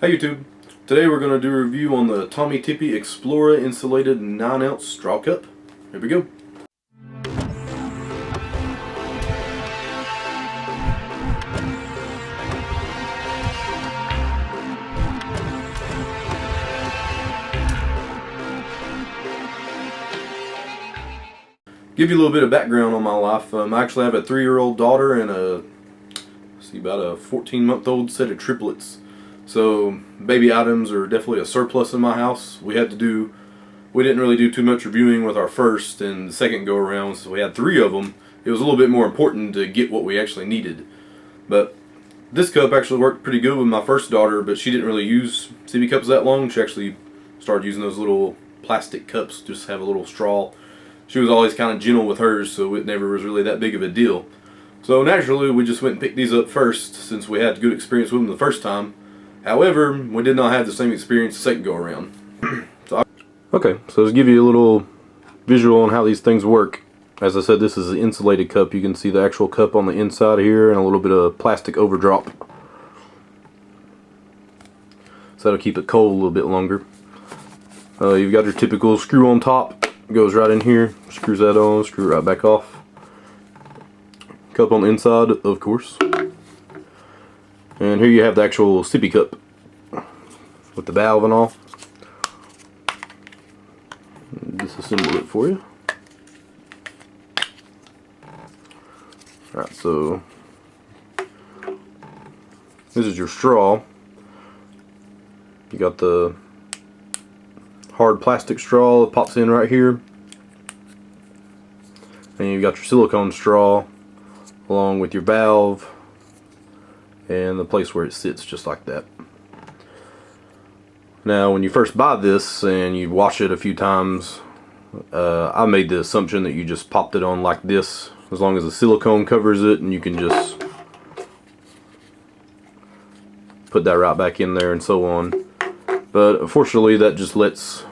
Hi YouTube. Today we're going to do a review on the Tommee Tippee Explora Insulated 9-ounce straw cup. Here we go. Give you a little bit of background on my life. I actually have a 3-year-old daughter and about a 14-month-old set of triplets. So baby items are definitely a surplus in my house. We didn't really do too much reviewing with our first and the second go around, so we had 3 of them. It was a little bit more important to get what we actually needed. But this cup actually worked pretty good with my first daughter, but she didn't really use sippy cups that long. She actually started using those little plastic cups, just have a little straw. She was always kind of gentle with hers, so it never was really that big of a deal. So naturally, we just went and picked these up first, since we had good experience with them the first time. However, we did not have the same experience the second go around. Okay, so to give you a little visual on how these things work. As I said, this is an insulated cup. You can see the actual cup on the inside here and a little bit of plastic overdrop. So that'll keep it cold a little bit longer. You've got your typical screw on top. Goes right in here. Screws that on, screw it right back off. Cup on the inside, of course. And here you have the actual sippy cup with the valve and all. Disassemble it for you. Alright, so this is your straw. You got the hard plastic straw that pops in right here. And you've got your silicone straw along with your valve and the place where it sits, just like that. Now when you first buy this and you wash it a few times, I made the assumption that you just popped it on like this, as long as the silicone covers it, and you can just put that right back in there and so on. But unfortunately that just lets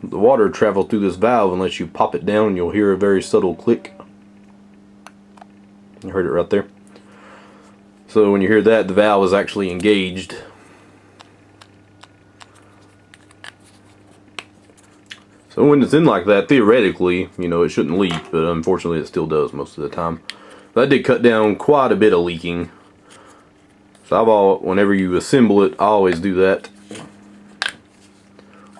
the water travel through this valve unless you pop it down, and you'll hear a very subtle click. You heard it right there. So when you hear that, the valve is actually engaged. So when it's in like that, theoretically, you know, it shouldn't leak, but unfortunately it still does most of the time. That did cut down quite a bit of leaking. So whenever you assemble it, I always do that.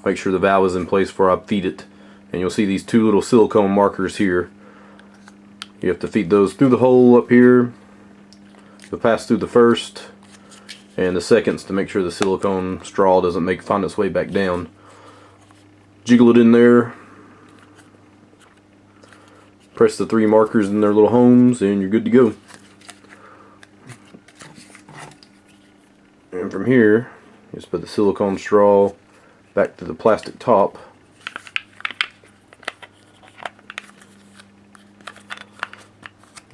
Make sure the valve is in place before I feed it. And you'll see these 2 little silicone markers here. You have to feed those through the hole up here. They'll pass through the first and the seconds to make sure the silicone straw doesn't find its way back down. Jiggle it in there. Press the 3 markers in their little homes and you're good to go. And from here, just put the silicone straw back to the plastic top.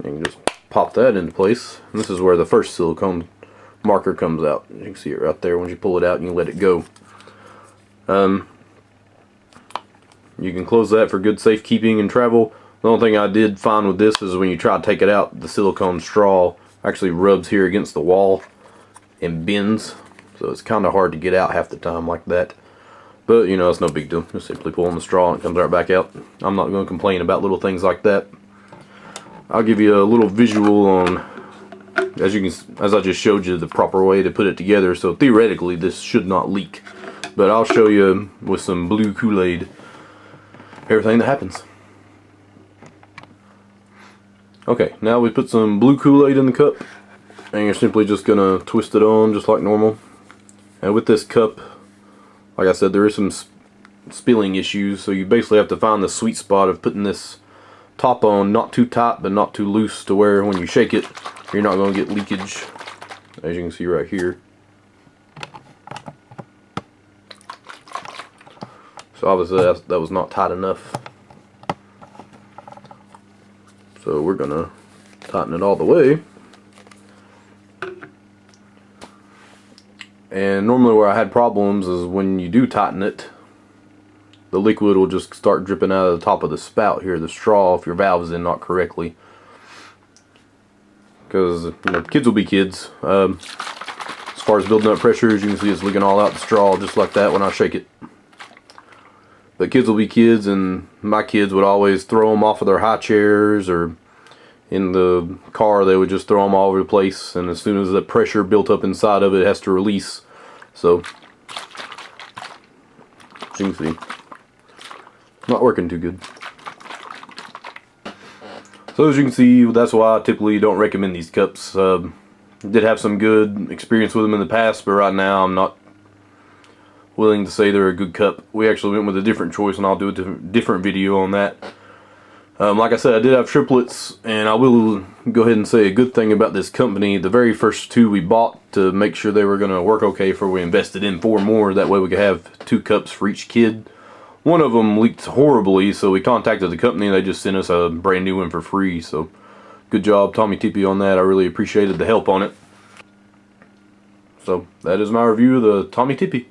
And you just pop that into place. And this is where the first silicone marker comes out. You can see it right there once you pull it out and you let it go. You can close that for good safekeeping and travel. The only thing I did find with this is when you try to take it out, the silicone straw actually rubs here against the wall and bends. So it's kind of hard to get out half the time like that. But you know, it's no big deal. Just simply pull on the straw and it comes right back out. I'm not going to complain about little things like that. I'll give you a little visual on, as I just showed you, the proper way to put it together. So theoretically this should not leak. But I'll show you with some blue Kool-Aid everything that happens. Okay, now we put some blue Kool-Aid in the cup, and you're simply just gonna twist it on just like normal. And with this cup, like I said, there is some spilling issues, so you basically have to find the sweet spot of putting this top on, not too tight but not too loose, to where when you shake it you're not going to get leakage, as you can see right here. So obviously that was not tight enough. So we're gonna tighten it all the way. And normally where I had problems is when you do tighten it, the liquid will just start dripping out of the top of the spout here, the straw, if your valve is in not correctly. Because, you know, kids will be kids. As far as building up pressure, as you can see, it's leaking all out the straw just like that when I shake it. But kids will be kids, and my kids would always throw them off of their high chairs, or in the car they would just throw them all over the place, and as soon as the pressure built up inside of it, it has to release. So, as you can see, not working too good. So as you can see, that's why I typically don't recommend these cups. Did have some good experience with them in the past, but right now I'm not willing to say they're a good cup. We actually went with a different choice, and I'll do a different video on that. Like I said, I did have triplets, and I will go ahead and say a good thing about this company. The very first two we bought to make sure they were going to work okay before we invested in 4 more. That way we could have 2 cups for each kid. One of them leaked horribly, so we contacted the company, and they just sent us a brand new one for free. So good job, Tommee Tippee, on that. I really appreciated the help on it. So that is my review of the Tommee Tippee.